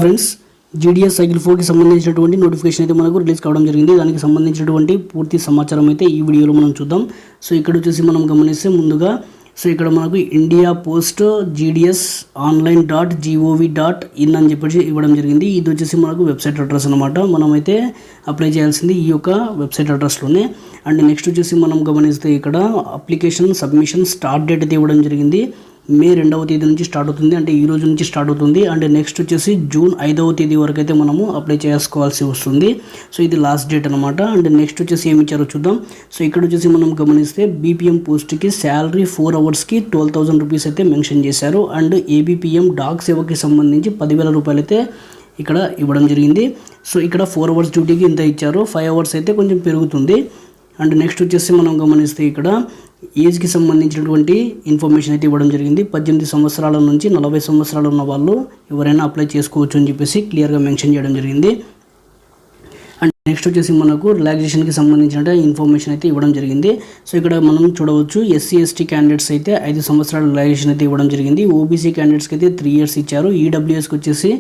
Friends, GDS cycle 4కి సంబంధించినటువంటి notification అయితే మనకు రిలీజ్ కావడం జరిగింది. దానికి సంబంధించినటువంటి పూర్తి సమాచారం అయితే ఈ వీడియోలో మనం చూద్దాం. సో ఇక్కడ వచ్చేసి మనం గమనిస్తే ముందుగా ఇక్కడ మనకు ఇండియా పోస్ట్ జీడిఎస్ online.gov.in అని చెప్పేసి ఇవ్వడం జరిగింది. ఇది వచ్చేసి మనకు వెబ్సైట్ అడ్రస్ అనమాట. మనమైతే అప్లై చేయాల్సింది ఈ యొక్క వెబ్సైట్ అడ్రస్లోనే. అండ్ నెక్స్ట్ వచ్చేసి మనం గమనిస్తే ఇక్కడ అప్లికేషన్ సబ్మిషన్ స్టార్ట్ డేట్ అయితే ఇవ్వడం జరిగింది. మే 2వ తేదీ నుంచి స్టార్ట్ అవుతుంది, అంటే ఈ రోజు నుంచి స్టార్ట్ అవుతుంది. అండ్ నెక్స్ట్ వచ్చేసి జూన్ 5వ తేదీ వరకు అయితే మనము అప్లై చేసుకోవాల్సి వస్తుంది. సో ఇది లాస్ట్ డేట్ అనమాట. అండ్ నెక్స్ట్ వచ్చేసి ఏమి ఇచ్చారో చూద్దాం. సో ఇక్కడ వచ్చేసి మనం గమనిస్తే బీపీఎం పోస్ట్కి శాలరీ 4 అవర్స్కి 12,000 రూపీస్ అయితే మెన్షన్ చేశారు. అండ్ ఏబిపిఎం డాక్ సేవకి సంబంధించి 10,000 రూపాయలు అయితే ఇక్కడ ఇవ్వడం జరిగింది. సో ఇక్కడ 4 అవర్స్ డ్యూటీకి ఇంత ఇచ్చారు, 5 అవర్స్ అయితే కొంచెం పెరుగుతుంది. అండ్ నెక్స్ట్ వచ్చేసి మనం గమనిస్తే ఇక్కడ ఏజ్కి సంబంధించినటువంటి ఇన్ఫర్మేషన్ అయితే ఇవ్వడం జరిగింది. 18 సంవత్సరాల నుంచి 40 సంవత్సరాలు ఉన్న వాళ్ళు ఎవరైనా అప్లై చేసుకోవచ్చు అని చెప్పేసి క్లియర్గా మెన్షన్ చేయడం జరిగింది. అండ్ నెక్స్ట్ వచ్చేసి మనకు రిలాక్సేషన్కి సంబంధించిన ఇన్ఫర్మేషన్ అయితే ఇవ్వడం జరిగింది. సో ఇక్కడ మనం చూడవచ్చు ఎస్సీ ఎస్టీ క్యాండిడేట్స్ అయితే 5 సంవత్సరాల రిలాక్సేషన్ అయితే ఇవ్వడం జరిగింది. ఓబీసీ క్యాండిడేట్స్కి అయితే 3 ఇయర్స్ ఇచ్చారు. ఈడబ్ల్యూఎస్కి వచ్చేసి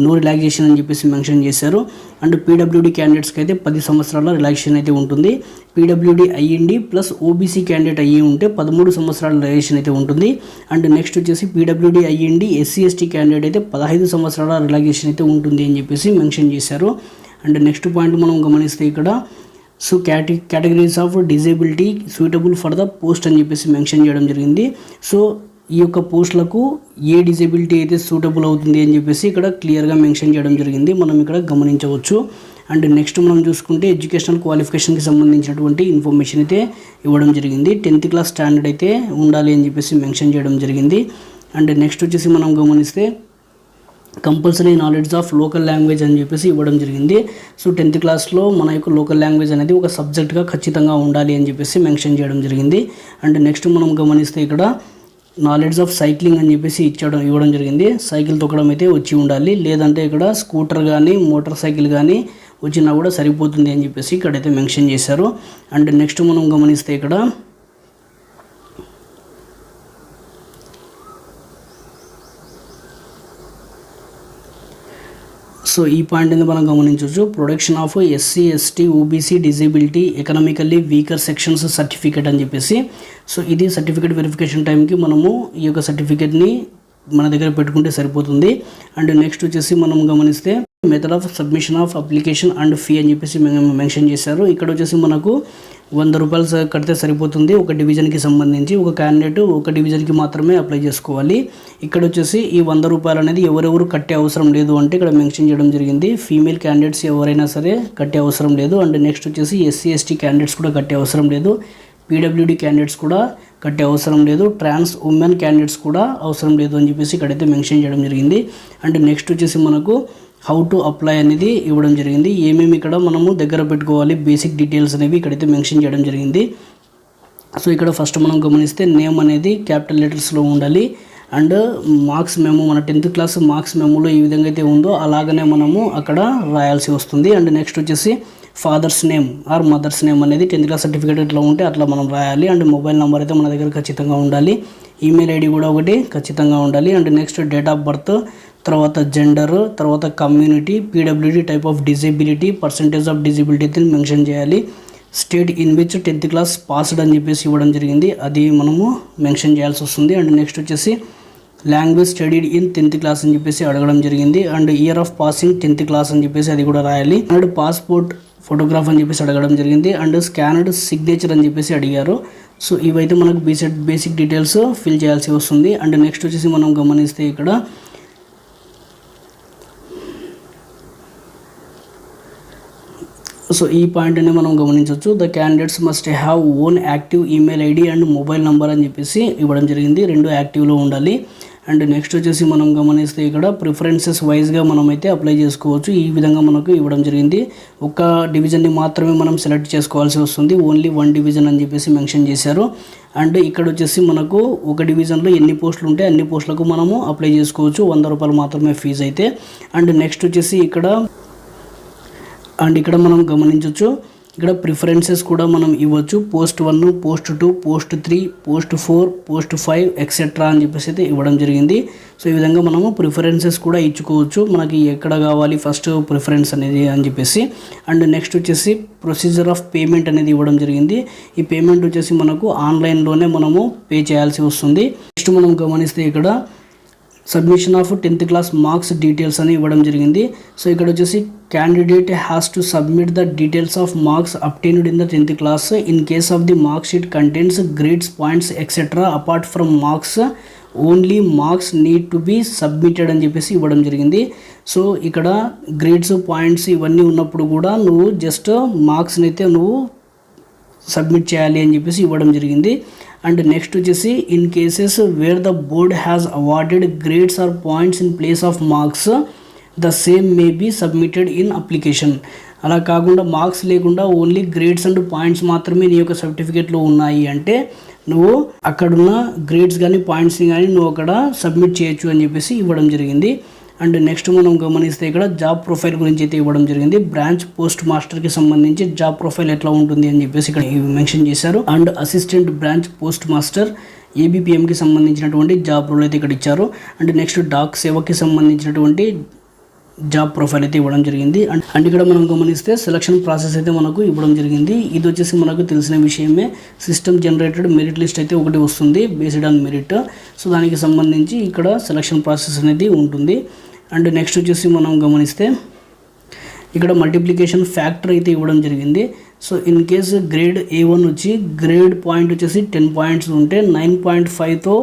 నో రిలాక్సేషన్ అని చెప్పేసి మెన్షన్ చేశారు. అండ్ పీడబ్ల్యూడీ క్యాండిడేట్స్కి అయితే 10 సంవత్సరాల రిలాక్సేషన్ అయితే ఉంటుంది. పీడబ్ల్యూడీ అయ్యిండి ప్లస్ ఓబీసీ క్యాండిడేట్ అయ్యి ఉంటే 13 సంవత్సరాల రిలాక్సేషన్ అయితే ఉంటుంది. అండ్ నెక్స్ట్ వచ్చేసి పీడబ్ల్యూడీ అయ్యిండి ఎస్సీ ఎస్టీ క్యాండిడేట్ అయితే 15 సంవత్సరాల రిలాక్సేషన్ అయితే ఉంటుంది అని చెప్పేసి మెన్షన్ చేశారు. అండ్ నెక్స్ట్ పాయింట్ మనం గమనిస్తే ఇక్కడ so categories of disability suitable for the post అని చెప్పేసి మెన్షన్ చేయడం జరిగింది. సో ఈ యొక్క పోస్టులకు ఏ డిజేబిలిటీ అయితే సూటబుల్ అవుతుంది అని చెప్పేసి ఇక్కడ క్లియర్గా మెన్షన్ చేయడం జరిగింది, మనం ఇక్కడ గమనించవచ్చు. అండ్ నెక్స్ట్ మనం చూసుకుంటే ఎడ్యుకేషనల్ క్వాలిఫికేషన్కి సంబంధించినటువంటి ఇన్ఫర్మేషన్ అయితే ఇవ్వడం జరిగింది. 10th క్లాస్ స్టాండర్డ్ అయితే ఉండాలి అని చెప్పేసి మెన్షన్ చేయడం జరిగింది. అండ్ నెక్స్ట్ వచ్చేసి మనం గమనిస్తే compulsory knowledge of local language అని చెప్పేసి ఇవ్వడం జరిగింది. సో 10th క్లాస్లో మన యొక్క లోకల్ లాంగ్వేజ్ అనేది ఒక సబ్జెక్ట్గా ఖచ్చితంగా ఉండాలి అని చెప్పేసి మెన్షన్ చేయడం జరిగింది. అండ్ నెక్స్ట్ మనం గమనిస్తే ఇక్కడ నాలెడ్జ్ ఆఫ్ సైక్లింగ్ అని చెప్పేసి ఇవ్వడం జరిగింది. సైకిల్ తొక్కడం అయితే వచ్చి ఉండాలి, లేదంటే ఇక్కడ స్కూటర్ కానీ మోటార్ సైకిల్ కానీ వచ్చినా కూడా సరిపోతుంది అని చెప్పేసి ఇక్కడైతే మెన్షన్ చేశారు. అండ్ నెక్స్ట్ మనం గమనిస్తే ఇక్కడ సో ఈ పాయింట్ అనేది మనం గమనించవచ్చు. Production of SC ST OBC disability economically weaker sections certificate అని చెప్పేసి. సో ఇది సర్టిఫికేట్ వెరిఫికేషన్ టైంకి మనము ఈ యొక్క సర్టిఫికేట్ని మన దగ్గర పెట్టుకుంటే సరిపోతుంది. అండ్ నెక్స్ట్ వచ్చేసి మనం గమనిస్తే method of submission of application and fee అని చెప్పేసి మెన్షన్ చేశారు. ఇక్కడ వచ్చేసి మనకు 100 రూపాయలు కడితే సరిపోతుంది. ఒక డివిజన్కి సంబంధించి ఒక క్యాండిడేట్ ఒక డివిజన్కి మాత్రమే అప్లై చేసుకోవాలి. ఇక్కడ వచ్చేసి ఈ 100 రూపాయలు అనేది ఎవరెవరు కట్టే అవసరం లేదు అంటే ఇక్కడ మెన్షన్ చేయడం జరిగింది. ఫీమేల్ క్యాండిడేట్స్ ఎవరైనా సరే కట్టే అవసరం లేదు. అండ్ నెక్స్ట్ వచ్చేసి ఎస్సీ ఎస్టీ క్యాండిడేట్స్ కూడా కట్టే అవసరం లేదు. పీడబ్ల్యూడీ క్యాండిడేట్స్ కూడా కట్టే అవసరం లేదు. ట్రాన్స్ ఉమెన్ క్యాండిడేట్స్ కూడా అవసరం లేదు అని చెప్పేసి ఇక్కడైతే మెన్షన్ చేయడం జరిగింది. అండ్ నెక్స్ట్ వచ్చేసి మనకు హౌ టు అప్లై అనేది ఇవ్వడం జరిగింది. ఏమేమి ఇక్కడ మనము దగ్గర పెట్టుకోవాలి బేసిక్ డీటెయిల్స్ అనేవి ఇక్కడైతే మెన్షన్ చేయడం జరిగింది. సో ఇక్కడ ఫస్ట్ మనం గమనిస్తే నేమ్ అనేది క్యాపిటల్ లెటర్స్లో ఉండాలి. అండ్ మార్క్స్ మెమో మన 10th క్లాస్ మార్క్స్ మెమోలో ఏ విధంగా అయితే ఉందో అలాగనే మనము అక్కడ రాయాల్సి వస్తుంది. అండ్ నెక్స్ట్ వచ్చేసి father's name or mother's name అనేది 10th క్లాస్ సర్టిఫికేట్ ఎట్లా ఉంటే అట్లా మనం రాయాలి. అండ్ మొబైల్ నెంబర్ అయితే మన దగ్గర ఖచ్చితంగా ఉండాలి. ఈమెయిల్ ఐడి కూడా ఒకటి ఖచ్చితంగా ఉండాలి. And next date of birth, తర్వాత జెండర్, తర్వాత community, PWD type of disability, percentage of disability అయితే మెన్షన్ చేయాలి. State in which 10th class passed అని చెప్పేసి ఇవ్వడం జరిగింది, అది మనము మెన్షన్ చేయాల్సి వస్తుంది. అండ్ నెక్స్ట్ వచ్చేసి language studied in 10th class అని చెప్పేసి అడగడం జరిగింది. And year of passing 10th class అని చెప్పేసి అది కూడా రాయాలి. అండ్ పాస్పోర్ట్ ఫోటోగ్రాఫ్ అని చెప్పేసి అడగడం జరిగింది. అండ్ స్కానర్డ్ సిగ్నేచర్ అని చెప్పేసి అడిగారు. సో ఇవైతే మనకు బేసిక్ డీటెయిల్స్ ఫిల్ చేయాల్సి వస్తుంది. అండ్ నెక్స్ట్ వచ్చేసి మనం గమనిస్తే ఇక్కడ సో ఈ పాయింట్ అనేది మనం గమనించవచ్చు. The candidates must have own active email ID and mobile number అని చెప్పేసి ఇవ్వడం జరిగింది. 2 యాక్టివ్లో ఉండాలి. అండ్ నెక్స్ట్ వచ్చేసి మనం గమనిస్తే ఇక్కడ ప్రిఫరెన్సెస్ వైజ్గా మనమైతే అప్లై చేసుకోవచ్చు. ఈ విధంగా మనకు ఇవ్వడం జరిగింది. ఒక డివిజన్ని మాత్రమే మనం సెలెక్ట్ చేసుకోవాల్సి వస్తుంది. ఓన్లీ 1 డివిజన్ అని చెప్పేసి మెన్షన్ చేశారు. అండ్ ఇక్కడ వచ్చేసి మనకు ఒక డివిజన్లో ఎన్ని పోస్టులు ఉంటే అన్ని పోస్టులకు మనము అప్లై చేసుకోవచ్చు. 100 రూపాయలు మాత్రమే ఫీజు అయితే. అండ్ నెక్స్ట్ వచ్చేసి ఇక్కడ మనం గమనించవచ్చు ఇక్కడ ప్రిఫరెన్సెస్ కూడా మనం ఇవ్వచ్చు. Post 1, post 2, post 3, post 4, post 5 etcetera అని చెప్పేసి అయితే ఇవ్వడం జరిగింది. సో ఈ విధంగా మనము ప్రిఫరెన్సెస్ కూడా ఇచ్చుకోవచ్చు, మనకి ఎక్కడ కావాలి ఫస్ట్ ప్రిఫరెన్స్ అనేది అని చెప్పేసి. అండ్ నెక్స్ట్ వచ్చేసి ప్రొసీజర్ ఆఫ్ పేమెంట్ అనేది ఇవ్వడం జరిగింది. ఈ పేమెంట్ వచ్చేసి మనకు ఆన్లైన్లోనే మనము పే చేయాల్సి వస్తుంది. నెక్స్ట్ మనం గమనిస్తే ఇక్కడ submission of 10th class marks details అని ఇవ్వడం జరిగింది. సో ఇక్కడ వచ్చేసి candidate has to submit the details of marks obtained in the 10th class in case of the mark sheet contents grades, points etcetera apart from marks only marks need to be submitted అని చెప్పేసి ఇవ్వడం జరిగింది. సో ఇక్కడ grades, points ఇవన్నీ ఉన్నప్పుడు కూడా నువ్వు జస్ట్ మార్క్స్ని అయితే నువ్వు సబ్మిట్ చేయాలి అని చెప్పేసి ఇవ్వడం జరిగింది. అండ్ నెక్స్ట్ వచ్చేసి in cases where the board has awarded grades or points in place of marks the same may be submitted in application. అలా కాకుండా మార్క్స్ లేకుండా ఓన్లీ గ్రేడ్స్ అండ్ పాయింట్స్ మాత్రమే నీ యొక్క సర్టిఫికేట్లో ఉన్నాయి అంటే నువ్వు అక్కడున్న గ్రేడ్స్ కానీ పాయింట్స్ని కానీ నువ్వు అక్కడ సబ్మిట్ చేయొచ్చు అని చెప్పేసి ఇవ్వడం జరిగింది. అండ్ నెక్స్ట్ మనం గమనిస్తే ఇక్కడ జాబ్ ప్రొఫైల్ గురించి అయితే ఇవ్వడం జరిగింది. బ్రాంచ్ పోస్ట్ మాస్టర్కి సంబంధించి జాబ్ ప్రొఫైల్ ఎట్లా ఉంటుంది అని చెప్పేసి ఇక్కడ మెన్షన్ చేశారు. And assistant branch post master ఏబిపిఎంకి సంబంధించినటువంటి జాబ్ రోల్ అయితే ఇక్కడ ఇచ్చారు. అండ్ నెక్స్ట్ డాక్ సేవకి సంబంధించినటువంటి జాబ్ ప్రొఫైల్ అయితే ఇవ్వడం జరిగింది. అండ్ ఇక్కడ మనం గమనిస్తే సెలక్షన్ ప్రాసెస్ అయితే మనకు ఇవ్వడం జరిగింది. ఇది వచ్చేసి మనకు తెలిసిన విషయమే. సిస్టమ్ జనరేటెడ్ మెరిట్ లిస్ట్ అయితే ఒకటి వస్తుంది బేస్డ్ ఆన్ మెరిట్. సో దానికి సంబంధించి ఇక్కడ సెలక్షన్ ప్రాసెస్ అనేది ఉంటుంది. అండ్ నెక్స్ట్ వచ్చేసి మనం గమనిస్తే ఇక్కడ మల్టిప్లికేషన్ ఫ్యాక్టర్ అయితే ఇవ్వడం జరిగింది. So in case grade A1 వచ్చి గ్రేడ్ పాయింట్ వచ్చేసి 10 పాయింట్స్ ఉంటే 9.5తో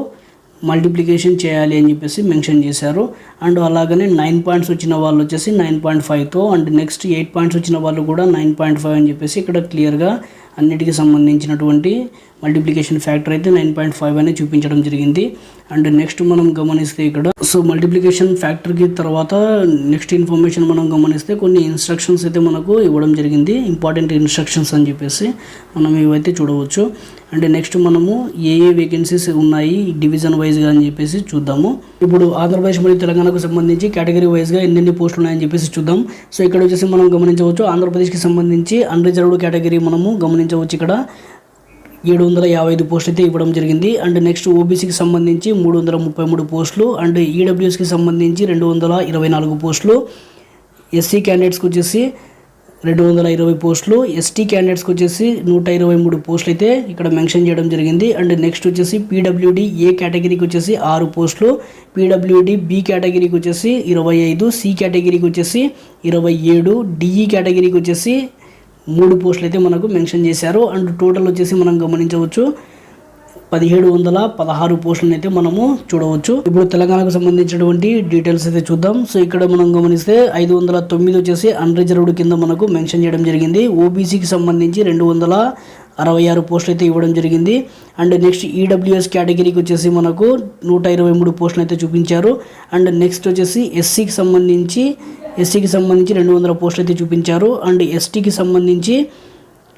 మల్టిప్లికేషన్ చేయాలి అని చెప్పేసి మెన్షన్ చేశారు. అండ్ అలాగనే 9 పాయింట్స్ వచ్చిన వాళ్ళు వచ్చేసి 9.5తో, అండ్ నెక్స్ట్ 8 పాయింట్స్ వచ్చిన వాళ్ళు కూడా 9.5 అని చెప్పేసి ఇక్కడ క్లియర్గా అన్నిటికీ సంబంధించినటువంటి మల్టిప్లికేషన్ ఫ్యాక్టర్ అయితే 9.5 అని చూపించడం జరిగింది. అండ్ నెక్స్ట్ మనం గమనిస్తే ఇక్కడ సో మల్టిప్లికేషన్ ఫ్యాక్టర్కి తర్వాత నెక్స్ట్ ఇన్ఫర్మేషన్ మనం గమనిస్తే కొన్ని ఇన్స్ట్రక్షన్స్ అయితే మనకు ఇవ్వడం జరిగింది. ఇంపార్టెంట్ ఇన్స్ట్రక్షన్స్ అని చెప్పేసి మనం ఇవైతే చూడవచ్చు. అండ్ నెక్స్ట్ మనము ఏ వేకెన్సీస్ ఉన్నాయి డివిజన్ వైజ్గా అని చెప్పేసి చూద్దాము. ఇప్పుడు ఆంధ్రప్రదేశ్ మరియు తెలంగాణకు సంబంధించి కేటగిరీ వైజ్గా ఎన్ని పోస్టులు ఉన్నాయని చెప్పేసి చూద్దాం. సో ఇక్కడ వచ్చేసి మనం గమనించవచ్చు ఆంధ్రప్రదేశ్కి సంబంధించి అన్రిజర్వ్డ్ కేటగిరీ మనము గమనించవచ్చు. ఇక్కడ 755 పోస్టులు అయితే ఇవ్వడం జరిగింది. అండ్ నెక్స్ట్ ఓబీసీకి సంబంధించి 333 పోస్టులు, అండ్ ఈడబ్ల్యూఎస్కి సంబంధించి 224 పోస్టులు, ఎస్సీ క్యాండిడేట్స్కి వచ్చేసి 220 పోస్టులు, ఎస్టీ క్యాండిడేట్స్కి వచ్చేసి 123 పోస్టులు అయితే ఇక్కడ మెన్షన్ చేయడం జరిగింది. అండ్ నెక్స్ట్ వచ్చేసి పీడబ్ల్యూడి ఏ కేటగిరీకి వచ్చేసి 6 పోస్టులు, పీడబ్ల్యూడి బి కేటగిరీకి వచ్చేసి 25, సి కేటగిరీకి వచ్చేసి 27, డిఈ కేటగిరీకి వచ్చేసి 3 పోస్టులు అయితే మనకు మెన్షన్ చేశారు. అండ్ టోటల్ వచ్చేసి మనం గమనించవచ్చు 1716 పోస్టులను అయితే మనము చూడవచ్చు. ఇప్పుడు తెలంగాణకు సంబంధించినటువంటి డీటెయిల్స్ అయితే చూద్దాం. సో ఇక్కడ మనం గమనిస్తే 509 వచ్చేసి అన్రిజర్వ్డ్ కింద మనకు మెన్షన్ చేయడం జరిగింది. ఓబీసీకి సంబంధించి 266 పోస్టులు అయితే ఇవ్వడం జరిగింది. అండ్ నెక్స్ట్ ఈడబ్ల్యూఎస్ కేటగిరీకి వచ్చేసి మనకు 123 పోస్టులు అయితే చూపించారు. అండ్ నెక్స్ట్ వచ్చేసి ఎస్సీకి సంబంధించి 200 పోస్టులు అయితే చూపించారు. అండ్ ఎస్టీకి సంబంధించి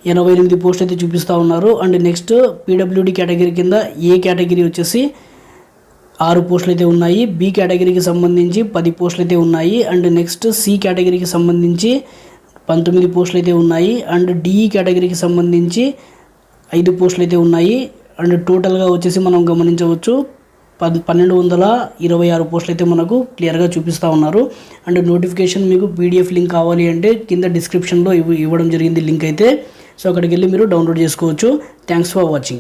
88 పోస్టులు అయితే చూపిస్తూ ఉన్నారు. అండ్ నెక్స్ట్ పీడబ్ల్యూడి కేటగిరీ కింద ఏ కేటగిరీ వచ్చేసి 6 పోస్టులు అయితే ఉన్నాయి, బి కేటగిరీకి సంబంధించి 10 పోస్టులు అయితే ఉన్నాయి, అండ్ నెక్స్ట్ సి కేటగిరీకి సంబంధించి 19 పోస్టులు అయితే ఉన్నాయి, అండ్ డిఈ కేటగిరీకి సంబంధించి 5 పోస్టులు అయితే ఉన్నాయి. అండ్ టోటల్గా వచ్చేసి మనం గమనించవచ్చు 1226 పోస్టులు అయితే మనకు క్లియర్గా చూపిస్తూ ఉన్నారు. అండ్ నోటిఫికేషన్ మీకు పీడిఎఫ్ లింక్ కావాలి అంటే కింద డిస్క్రిప్షన్లో ఇవ్వడం జరిగింది లింక్ అయితే. సో అక్కడికి వెళ్ళి మీరు డౌన్లోడ్ చేసుకోవచ్చు. Thanks for watching.